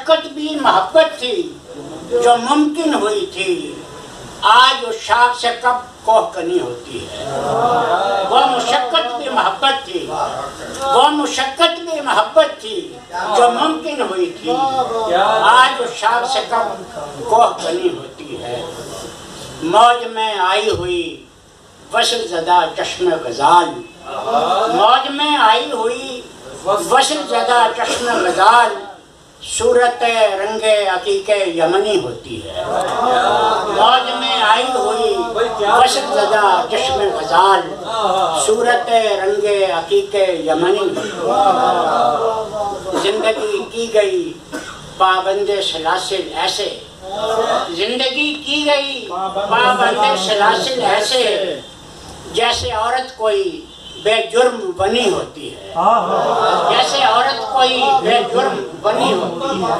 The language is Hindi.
मुशक्कत भी मोहब्बत थी जो मुमकिन हुई थी, आज उस शाख से कब कोहकनी होती है। वो मुशक्कत भी मोहब्बत थी, वो मुशक्कत भी मोहब्बत थी जो मुमकिन हुई थी, आज उस शाख से कब कोहकनी होती है। मौज में आई हुई वसल ज़दा चश्मे गज़ाल, मौज में आई हुई वसल ज़दा चश्मे गज़ाल, सूरत रंगे अकीके यमनी होती है। मौज में आई हुई वसल ज़दा चश्मे गज़ाल, सूरत रंगे अकीके यमनी। जिंदगी की गई पाबंदे सलासिल ऐसे, जिंदगी की गई पाबंदे सलासिल ऐसे, जैसे औरत कोई बेजुर्म बनी होती है, जैसे औरत कोई बेजुर्म बनी होती है।